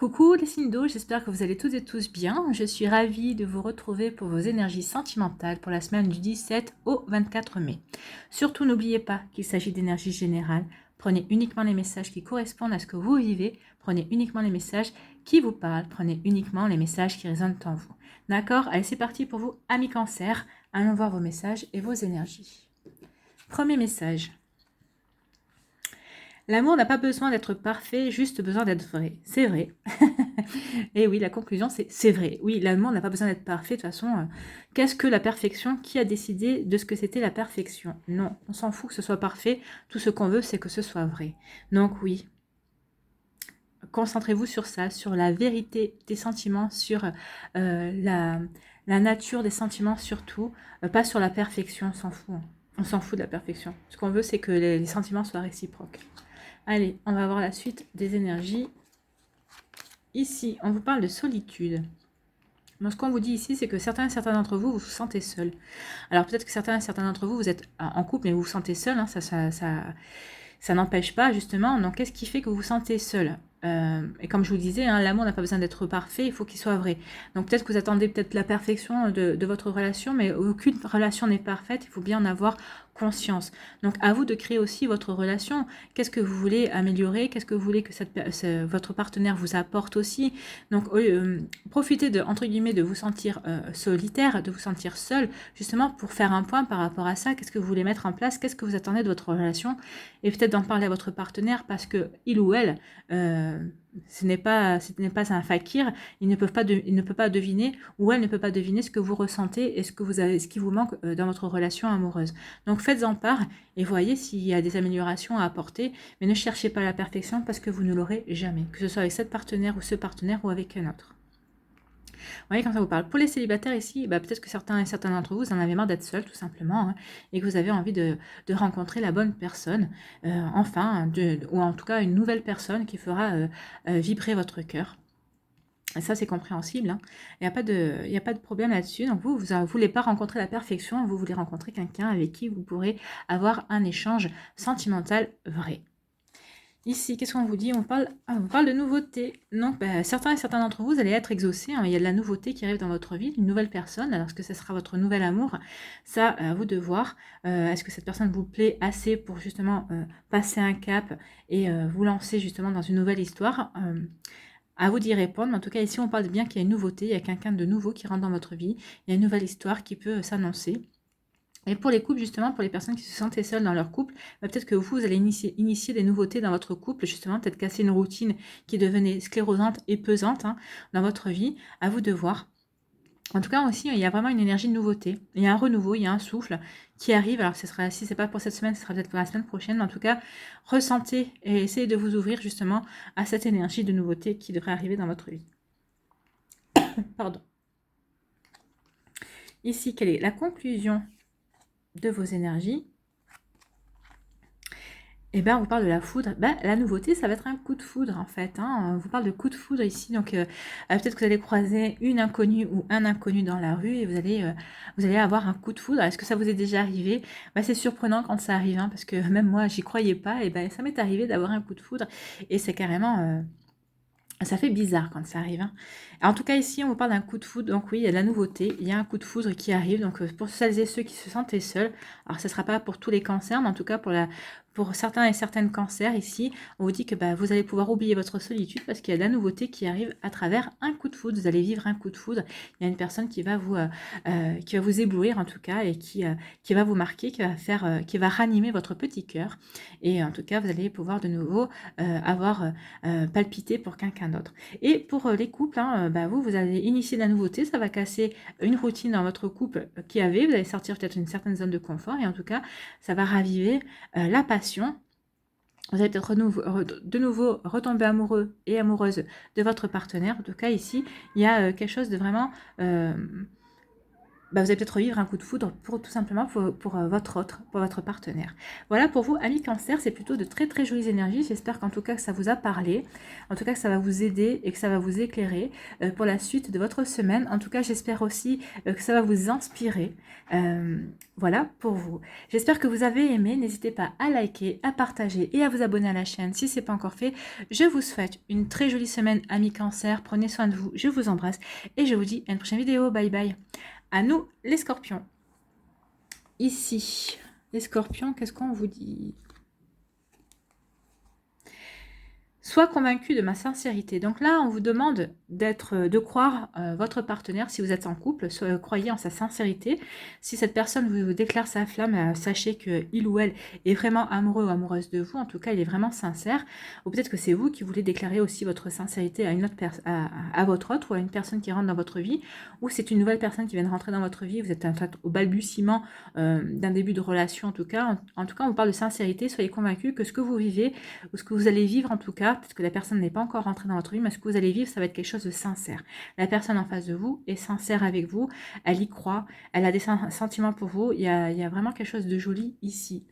Coucou les signes d'eau, j'espère que vous allez toutes et tous bien. Je suis ravie de vous retrouver pour vos énergies sentimentales pour la semaine du 17 au 24 mai. Surtout n'oubliez pas qu'il s'agit d'énergie générale. Prenez uniquement les messages qui correspondent à ce que vous vivez. Prenez uniquement les messages qui vous parlent. Prenez uniquement les messages qui résonnent en vous. D'accord? Allez, c'est parti pour vous, amis cancer. Allons voir vos messages et vos énergies. Premier message. L'amour n'a pas besoin d'être parfait, juste besoin d'être vrai. C'est vrai. Et oui, la conclusion, c'est vrai. Oui, l'amour n'a pas besoin d'être parfait. De toute façon, qu'est-ce que la perfection? Qui a décidé de ce que c'était la perfection? Non, on s'en fout que ce soit parfait. Tout ce qu'on veut, c'est que ce soit vrai. Donc oui, concentrez-vous sur ça, sur la vérité des sentiments, sur la nature des sentiments surtout, pas sur la perfection, on s'en fout. On s'en fout de la perfection. Ce qu'on veut, c'est que les sentiments soient réciproques. Allez, on va voir la suite des énergies. Ici, on vous parle de solitude. Donc, ce qu'on vous dit ici, c'est que certains d'entre vous, vous vous sentez seul. Alors, peut-être que certains d'entre vous, vous êtes en couple, mais vous vous sentez seul. Hein, ça n'empêche pas, justement. Donc, qu'est-ce qui fait que vous vous sentez seul? Et comme je vous le disais, hein, l'amour n'a pas besoin d'être parfait, il faut qu'il soit vrai. Donc peut-être que vous attendez peut-être la perfection de votre relation, mais aucune relation n'est parfaite, il faut bien en avoir conscience. Donc à vous de créer aussi votre relation. Qu'est-ce que vous voulez améliorer? Qu'est-ce que vous voulez que votre partenaire vous apporte aussi? Donc profitez de, entre guillemets, de vous sentir solitaire, de vous sentir seul, justement pour faire un point par rapport à ça. Qu'est-ce que vous voulez mettre en place? Qu'est-ce que vous attendez de votre relation? Et peut-être d'en parler à votre partenaire parce que il ou elle ce n'est pas un fakir, il ne peut pas deviner, ou elle ne peut pas deviner ce que vous ressentez et ce qui vous manque dans votre relation amoureuse. Donc faites-en part et voyez s'il y a des améliorations à apporter, mais ne cherchez pas la perfection parce que vous ne l'aurez jamais, que ce soit avec cette partenaire ou ce partenaire ou avec un autre. Vous voyez, quand ça vous parle. Pour les célibataires ici, peut-être que certains d'entre vous, vous en avez marre d'être seuls, tout simplement, hein, et que vous avez envie de rencontrer la bonne personne, enfin, ou en tout cas une nouvelle personne qui fera vibrer votre cœur. Et ça, c'est compréhensible. Hein. Il n'y a pas de problème là-dessus. Donc, vous ne voulez pas rencontrer la perfection, vous voulez rencontrer quelqu'un avec qui vous pourrez avoir un échange sentimental vrai. Ici, qu'est-ce qu'on vous dit? On parle de nouveauté. Donc, certains d'entre vous, vous allez être exaucés. Hein. Il y a de la nouveauté qui arrive dans votre vie, une nouvelle personne. Alors, est-ce que ce sera votre nouvel amour? Ça, à vous de voir. Est-ce que cette personne vous plaît assez pour justement passer un cap et vous lancer justement dans une nouvelle histoire? À vous d'y répondre. Mais en tout cas, ici, on parle bien qu'il y a une nouveauté. Il y a quelqu'un de nouveau qui rentre dans votre vie. Il y a une nouvelle histoire qui peut s'annoncer. Et pour les couples, justement, pour les personnes qui se sentaient seules dans leur couple, peut-être que vous allez initier des nouveautés dans votre couple, justement, peut-être casser une routine qui devenait sclérosante et pesante dans votre vie. À vous de voir. En tout cas, aussi, il y a vraiment une énergie de nouveauté. Il y a un renouveau, il y a un souffle qui arrive. Alors, si ce n'est pas pour cette semaine, ce sera peut-être pour la semaine prochaine. Mais en tout cas, ressentez et essayez de vous ouvrir, justement, à cette énergie de nouveauté qui devrait arriver dans votre vie. Pardon. Ici, quelle est la conclusion de vos énergies? Eh bien, on vous parle de la foudre. La nouveauté, ça va être un coup de foudre, en fait. Hein. On vous parle de coup de foudre ici. Donc, peut-être que vous allez croiser une inconnue ou un inconnu dans la rue et vous allez avoir un coup de foudre. Est-ce que ça vous est déjà arrivé? C'est surprenant quand ça arrive, hein, parce que même moi, j'y croyais pas. Et ça m'est arrivé d'avoir un coup de foudre. Et c'est carrément... ça fait bizarre quand ça arrive. Hein. En tout cas, ici, on vous parle d'un coup de foudre. Donc oui, il y a de la nouveauté. Il y a un coup de foudre qui arrive. Donc pour celles et ceux qui se sentaient seuls, alors ce ne sera pas pour tous les cancers, mais en tout cas pour certains et certaines cancers, ici, on vous dit que vous allez pouvoir oublier votre solitude parce qu'il y a de la nouveauté qui arrive à travers un coup de foudre. Vous allez vivre un coup de foudre. Il y a une personne qui va vous éblouir en tout cas et qui va vous marquer, qui va ranimer votre petit cœur. Et en tout cas, vous allez pouvoir de nouveau avoir palpité pour quelqu'un d'autre. Et pour les couples, vous allez initier de la nouveauté, ça va casser une routine dans votre couple vous allez sortir peut-être une certaine zone de confort et en tout cas, ça va raviver la passion. Vous allez peut-être de nouveau retomber amoureux et amoureuse de votre partenaire. En tout cas, ici, il y a quelque chose de vraiment bah, vous allez peut-être vivre un coup de foudre pour tout simplement pour votre partenaire. Voilà pour vous, amis Cancer, c'est plutôt de très très jolies énergies. J'espère qu'en tout cas que ça vous a parlé, en tout cas que ça va vous aider et que ça va vous éclairer pour la suite de votre semaine. En tout cas, j'espère aussi que ça va vous inspirer. Voilà pour vous. J'espère que vous avez aimé. N'hésitez pas à liker, à partager et à vous abonner à la chaîne si ce n'est pas encore fait. Je vous souhaite une très jolie semaine, amis Cancer. Prenez soin de vous. Je vous embrasse et je vous dis à une prochaine vidéo. Bye bye. À nous, les scorpions. Ici, les scorpions, qu'est-ce qu'on vous dit? Sois convaincu de ma sincérité. Donc là, on vous demande de croire votre partenaire. Si vous êtes en couple, croyez en sa sincérité. Si cette personne vous déclare sa flamme, sachez qu'il ou elle est vraiment amoureux ou amoureuse de vous. En tout cas, il est vraiment sincère. Ou peut-être que c'est vous qui voulez déclarer aussi votre sincérité à une autre à votre autre ou à une personne qui rentre dans votre vie. Ou c'est une nouvelle personne qui vient de rentrer dans votre vie. Vous êtes en fait au balbutiement d'un début de relation. En tout cas, on vous parle de sincérité. Soyez convaincu que ce que vous vivez ou ce que vous allez vivre en tout cas, peut-être que la personne n'est pas encore rentrée dans votre vie, mais ce que vous allez vivre, ça va être quelque chose de sincère. La personne en face de vous est sincère avec vous, elle y croit, elle a des sentiments pour vous, il y a vraiment quelque chose de joli ici.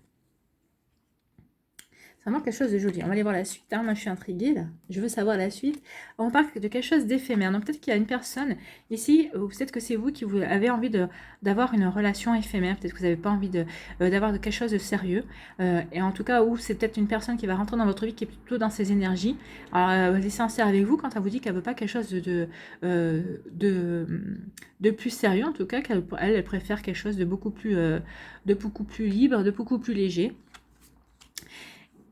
C'est vraiment quelque chose de joli. On va aller voir la suite. Hein. Moi, je suis intriguée, là. Je veux savoir la suite. On parle de quelque chose d'éphémère. Donc, peut-être qu'il y a une personne ici, ou peut-être que c'est vous qui avez envie d'avoir une relation éphémère. Peut-être que vous n'avez pas envie d'avoir quelque chose de sérieux. Et en tout cas, ou c'est peut-être une personne qui va rentrer dans votre vie qui est plutôt dans ses énergies. Alors, elle est sincère avec vous quand elle vous dit qu'elle ne veut pas quelque chose de plus sérieux. En tout cas, qu'elle préfère quelque chose de beaucoup plus libre, de beaucoup plus léger.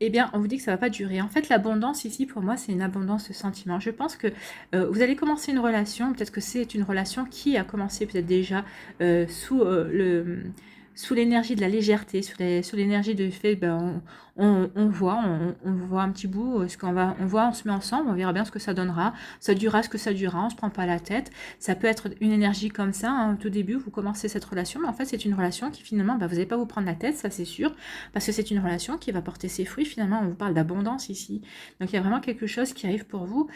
Eh bien, on vous dit que ça ne va pas durer. En fait, l'abondance ici, pour moi, c'est une abondance de sentiments. Je pense que vous allez commencer une relation, peut-être que c'est une relation qui a commencé peut-être déjà sous l'énergie de la légèreté, sous l'énergie du fait, ben, on voit un petit bout, on se met ensemble, on verra bien ce que ça donnera, ça durera ce que ça durera, on se prend pas la tête. Ça peut être une énergie comme ça, hein, au tout début, vous commencez cette relation, mais en fait, c'est une relation qui finalement, ben, vous n'allez pas vous prendre la tête, ça c'est sûr, parce que c'est une relation qui va porter ses fruits. Finalement, on vous parle d'abondance ici. Donc, il y a vraiment quelque chose qui arrive pour vous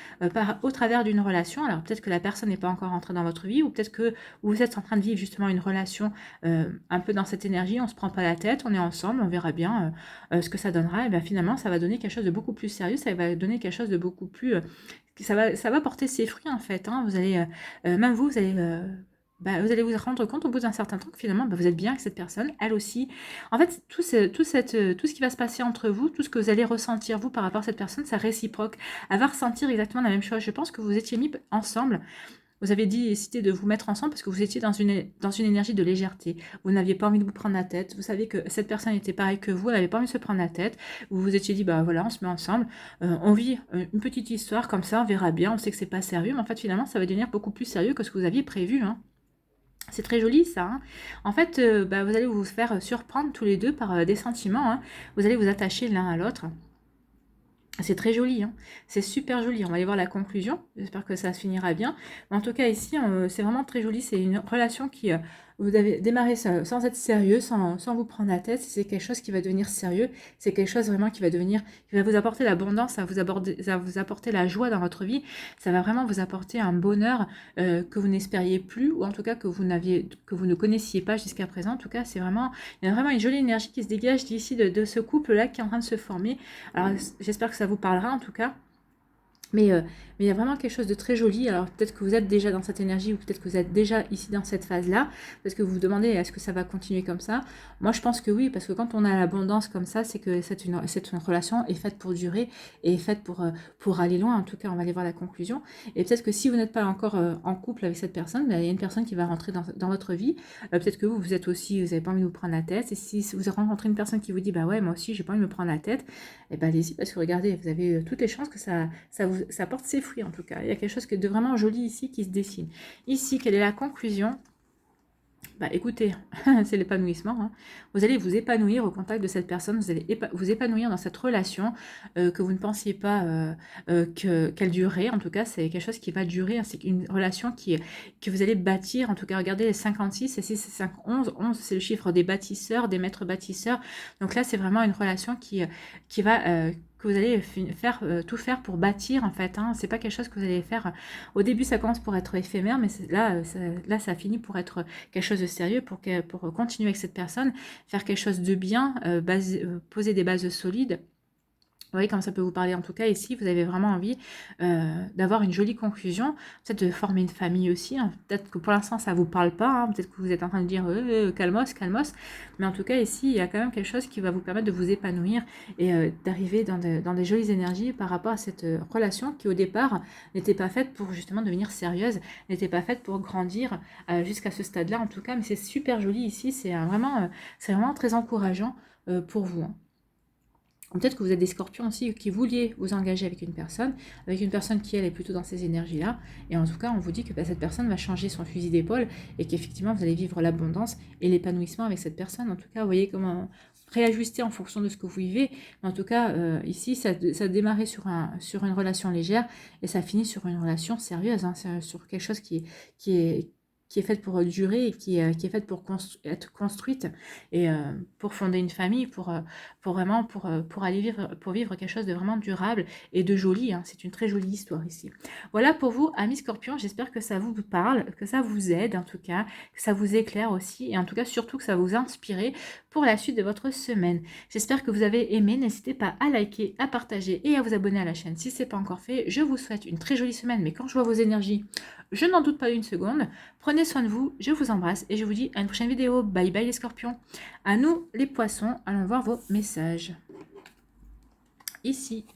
au travers d'une relation. Alors, peut-être que la personne n'est pas encore entrée dans votre vie, ou peut-être que vous êtes en train de vivre justement une relation un peu dans cette énergie, on se prend pas la tête, on est ensemble, on verra bien ce que ça donnera. Et bien finalement, ça va donner quelque chose de beaucoup plus sérieux, ça va donner quelque chose de beaucoup plus... ça va porter ses fruits en fait. Hein. Vous allez, même vous allez... vous allez vous rendre compte au bout d'un certain temps que finalement, vous êtes bien avec cette personne, elle aussi. En fait, tout ce qui va se passer entre vous, tout ce que vous allez ressentir, vous, par rapport à cette personne, ça réciproque. Elle va ressentir exactement la même chose. Je pense que vous étiez mis ensemble. Vous avez décidé de vous mettre ensemble parce que vous étiez dans une énergie de légèreté. Vous n'aviez pas envie de vous prendre la tête. Vous savez que cette personne était pareille que vous, elle n'avait pas envie de se prendre la tête. Vous vous étiez dit, bah voilà, on se met ensemble, on vit une petite histoire comme ça, on verra bien, on sait que c'est pas sérieux, mais en fait, finalement, ça va devenir beaucoup plus sérieux que ce que vous aviez prévu. Hein. C'est très joli ça. Hein. En fait, vous allez vous faire surprendre tous les deux par des sentiments. Hein. Vous allez vous attacher l'un à l'autre. C'est très joli, hein. C'est super joli. On va aller voir la conclusion. J'espère que ça se finira bien. Mais en tout cas, ici, c'est vraiment très joli. C'est une relation qui, vous avez démarré sans être sérieux, sans vous prendre la tête. C'est quelque chose qui va devenir sérieux. C'est quelque chose vraiment qui va vous apporter l'abondance, ça va vous apporter la joie dans votre vie. Ça va vraiment vous apporter un bonheur que vous n'espériez plus, ou en tout cas que vous ne connaissiez pas jusqu'à présent. En tout cas, il y a vraiment une jolie énergie qui se dégage d'ici de ce couple-là qui est en train de se former. Alors, j'espère que ça vous parlera en tout cas. Mais il y a vraiment quelque chose de très joli. Alors peut-être que vous êtes déjà dans cette énergie ou peut-être que vous êtes déjà ici dans cette phase-là. Parce que vous vous demandez est-ce que ça va continuer comme ça. Moi je pense que oui, parce que quand on a l'abondance comme ça, c'est que cette une relation est faite pour durer et est faite pour aller loin. En tout cas, on va aller voir la conclusion. Et peut-être que si vous n'êtes pas encore en couple avec cette personne, il y a une personne qui va rentrer dans votre vie. Peut-être que vous êtes aussi, vous n'avez pas envie de vous prendre la tête. Et si vous rencontrez une personne qui vous dit bah ouais, moi aussi j'ai pas envie de me prendre la tête, et ben allez-y parce que regardez, vous avez toutes les chances que ça porte ses fruits en tout cas. Il y a quelque chose de vraiment joli ici qui se dessine. Ici, quelle est la conclusion? Bah écoutez, c'est l'épanouissement. Hein. Vous allez vous épanouir au contact de cette personne, vous allez vous épanouir dans cette relation que vous ne pensiez pas qu'elle durerait. En tout cas, c'est quelque chose qui va durer. Hein. C'est une relation que vous allez bâtir. En tout cas, regardez les 56 et 6 et 5, 11. 11, c'est le chiffre des bâtisseurs, des maîtres bâtisseurs. Donc là, c'est vraiment une relation qui va... que vous allez faire tout faire pour bâtir en fait. Hein. C'est pas quelque chose que vous allez faire. Au début, ça commence pour être éphémère, mais là, ça finit pour être quelque chose de sérieux, pour continuer avec cette personne, faire quelque chose de bien, poser des bases solides. Vous voyez comme ça peut vous parler en tout cas ici, vous avez vraiment envie d'avoir une jolie conclusion, peut-être de former une famille aussi, hein. Peut-être que pour l'instant ça ne vous parle pas, hein. Peut-être que vous êtes en train de dire calmos, calmos, mais en tout cas ici il y a quand même quelque chose qui va vous permettre de vous épanouir et d'arriver dans des jolies énergies par rapport à cette relation qui au départ n'était pas faite pour justement devenir sérieuse, n'était pas faite pour grandir jusqu'à ce stade-là en tout cas, mais c'est super joli ici, c'est vraiment très encourageant pour vous. Hein. Peut-être que vous êtes des scorpions aussi qui vouliez vous engager avec une personne qui elle est plutôt dans ces énergies-là. Et en tout cas, on vous dit que cette personne va changer son fusil d'épaule et qu'effectivement, vous allez vivre l'abondance et l'épanouissement avec cette personne. En tout cas, vous voyez comment réajuster en fonction de ce que vous vivez. Mais en tout cas, ici, ça a démarré sur une relation légère et ça finit sur une relation sérieuse, hein, sur quelque chose qui est faite pour durer et qui est faite pour être construite et pour fonder une famille, pour vivre quelque chose de vraiment durable et de joli. Hein. C'est une très jolie histoire ici. Voilà pour vous, amis Scorpions. J'espère que ça vous parle, que ça vous aide en tout cas, que ça vous éclaire aussi et en tout cas surtout que ça va vous inspirer pour la suite de votre semaine. J'espère que vous avez aimé. N'hésitez pas à liker, à partager et à vous abonner à la chaîne si ce n'est pas encore fait. Je vous souhaite une très jolie semaine, mais quand je vois vos énergies, je n'en doute pas une seconde. Prenez soin de vous, je vous embrasse et je vous dis à une prochaine vidéo. Bye bye les Scorpions. À nous les Poissons, allons voir vos messages. Ici,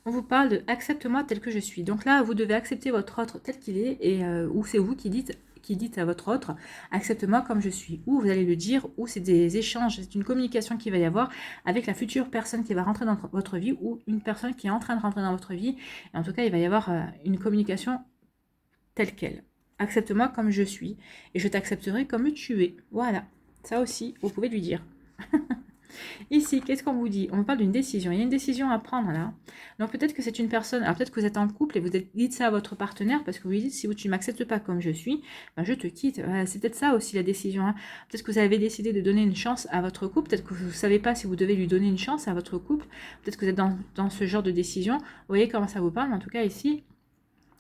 on vous parle de accepte-moi tel que je suis. Donc là, vous devez accepter votre autre tel qu'il est et ou c'est vous qui dites à votre autre accepte-moi comme je suis, ou vous allez le dire, ou c'est des échanges, c'est une communication qu'il va y avoir avec la future personne qui va rentrer dans votre vie ou une personne qui est en train de rentrer dans votre vie. Et en tout cas, il va y avoir une communication telle qu'elle. Accepte-moi comme je suis et je t'accepterai comme tu es. Voilà, ça aussi, vous pouvez lui dire. Ici, qu'est-ce qu'on vous dit? On parle d'une décision. Il y a une décision à prendre là. Donc peut-être que c'est une personne, alors peut-être que vous êtes en couple et vous dites ça à votre partenaire parce que vous lui dites si tu ne m'acceptes pas comme je suis, ben je te quitte. C'est peut-être ça aussi la décision. Hein. Peut-être que vous avez décidé de donner une chance à votre couple. Peut-être que vous ne savez pas si vous devez lui donner une chance à votre couple. Peut-être que vous êtes dans ce genre de décision. Vous voyez comment ça vous parle. Mais en tout cas ici,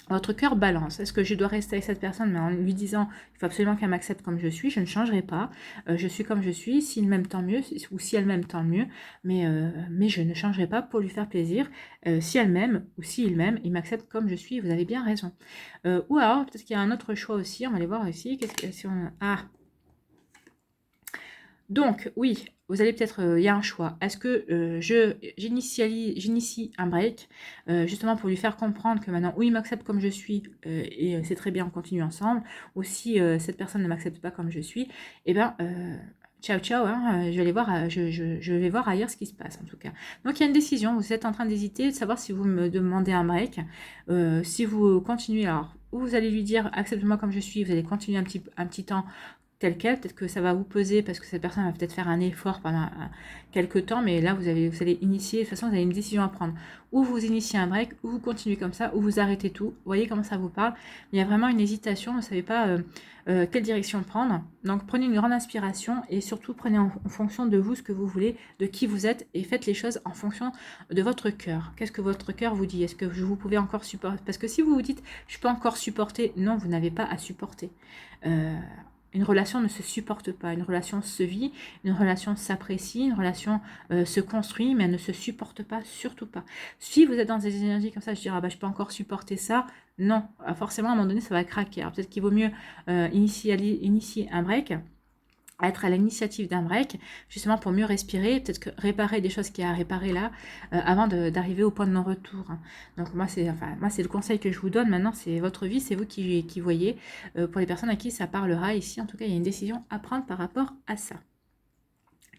votre cœur balance. Est-ce que je dois rester avec cette personne, mais en lui disant il faut absolument qu'elle m'accepte comme je suis, je ne changerai pas, je suis comme je suis, s'il m'aime tant mieux, ou si elle m'aime tant mieux, mais je ne changerai pas pour lui faire plaisir. Si elle m'aime, ou s'il m'aime, il m'accepte comme je suis, vous avez bien raison. Ou alors, peut-être qu'il y a un autre choix aussi, on va aller voir ici, donc, oui, vous allez peut-être, il y a un choix. Est-ce que j'initie un break, justement pour lui faire comprendre que maintenant, oui, il m'accepte comme je suis, et c'est très bien, on continue ensemble, ou si cette personne ne m'accepte pas comme je suis, eh bien, ciao, ciao, hein, je vais aller voir, je vais voir ailleurs ce qui se passe, en tout cas. Donc, il y a une décision, vous êtes en train d'hésiter, de savoir si vous me demandez un break, si vous continuez, alors, ou vous allez lui dire, accepte-moi comme je suis, vous allez continuer un petit temps, tel quel, peut-être que ça va vous peser parce que cette personne va peut-être faire un effort pendant quelques temps, mais là vous allez initier, de toute façon vous avez une décision à prendre, ou vous initiez un break, ou vous continuez comme ça, ou vous arrêtez tout, vous voyez comment ça vous parle, il y a vraiment une hésitation, vous ne savez pas quelle direction prendre, donc prenez une grande inspiration et surtout prenez en fonction de vous ce que vous voulez, de qui vous êtes et faites les choses en fonction de votre cœur. Qu'est-ce que votre cœur vous dit? Est-ce que vous pouvez encore supporter? Parce que si vous vous dites je peux encore supporter, non, vous n'avez pas à supporter. Une relation ne se supporte pas, une relation se vit, une relation s'apprécie, une relation se construit, mais elle ne se supporte pas, surtout pas. Si vous êtes dans des énergies comme ça, je dirais, ah bah, je peux encore supporter ça, non, forcément à un moment donné ça va craquer. Alors peut-être qu'il vaut mieux initier un break, être à l'initiative d'un break, justement pour mieux respirer, peut-être que réparer des choses qu'il y a à réparer là, avant d'arriver au point de non-retour. Hein. Donc moi c'est le conseil que je vous donne, maintenant c'est votre vie, c'est vous qui voyez, pour les personnes à qui ça parlera ici, en tout cas il y a une décision à prendre par rapport à ça.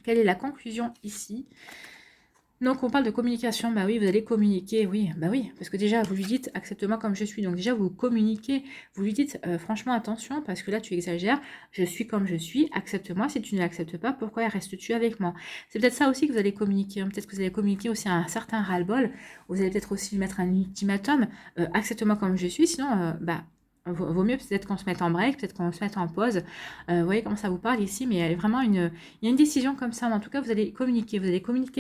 Quelle est la conclusion ici ? Donc on parle de communication, bah oui, vous allez communiquer, oui, bah oui, parce que déjà vous lui dites accepte-moi comme je suis, donc déjà vous communiquez, vous lui dites franchement attention, parce que là tu exagères, je suis comme je suis, accepte-moi, si tu ne l'acceptes pas, pourquoi restes-tu avec moi? C'est peut-être ça aussi que vous allez communiquer, hein. Peut-être que vous allez communiquer aussi un certain ras-le-bol, vous allez peut-être aussi lui mettre un ultimatum, accepte-moi comme je suis, sinon, Vaut mieux peut-être qu'on se mette en break, peut-être qu'on se mette en pause. Vous voyez comment ça vous parle ici, mais il y a vraiment il y a une décision comme ça. Mais en tout cas, vous allez communiquer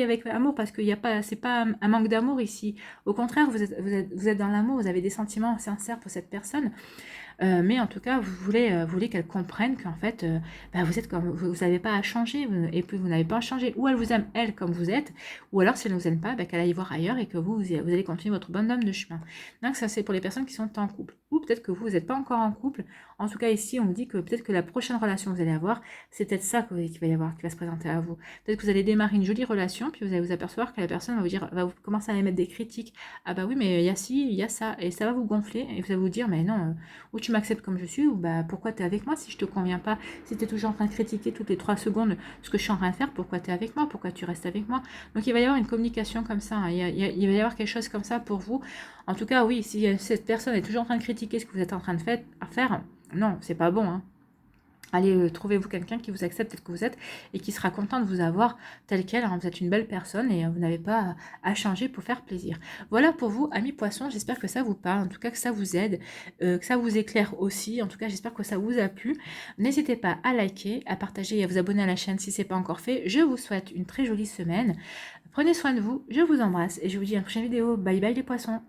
avec amour parce qu'il n'y a pas, c'est pas un manque d'amour ici. Au contraire, vous êtes dans l'amour, vous avez des sentiments sincères pour cette personne. Mais en tout cas, vous voulez qu'elle comprenne qu'en fait, bah, vous êtes comme vous n'avez pas à changer et puis vous n'avez pas à changer. Ou elle vous aime elle comme vous êtes, ou alors si elle ne vous aime pas, bah, qu'elle aille voir ailleurs et que vous allez continuer votre bonhomme de chemin. Donc ça c'est pour les personnes qui sont en couple. Ou peut-être que vous n'êtes pas encore en couple. En tout cas ici, on me dit que peut-être que la prochaine relation que vous allez avoir, c'est peut-être ça qu'il va y avoir, qui va se présenter à vous. Peut-être que vous allez démarrer une jolie relation, puis vous allez vous apercevoir que la personne va vous dire, va vous commencer à émettre des critiques. Ah bah oui, mais il y a ci, il y a ça, et ça va vous gonfler, et vous allez vous dire, mais non, ou tu m'acceptes comme je suis, ou bah pourquoi tu es avec moi si je te conviens pas, si tu es toujours en train de critiquer toutes les 3 secondes ce que je suis en train de faire, pourquoi tu es avec moi, pourquoi tu restes avec moi. Donc il va y avoir une communication comme ça, hein. Il va y avoir quelque chose comme ça pour vous. En tout cas, oui, si cette personne est toujours en train de critiquer ce que vous êtes en train de faire, non, c'est pas bon, hein. Allez, trouvez-vous quelqu'un qui vous accepte tel que vous êtes et qui sera content de vous avoir tel quel, hein. Vous êtes une belle personne et vous n'avez pas à changer pour faire plaisir. Voilà pour vous, amis poissons, j'espère que ça vous parle, en tout cas que ça vous aide, que ça vous éclaire aussi. En tout cas, j'espère que ça vous a plu. N'hésitez pas à liker, à partager et à vous abonner à la chaîne si ce n'est pas encore fait. Je vous souhaite une très jolie semaine. Prenez soin de vous, je vous embrasse et je vous dis à une prochaine vidéo. Bye bye les poissons.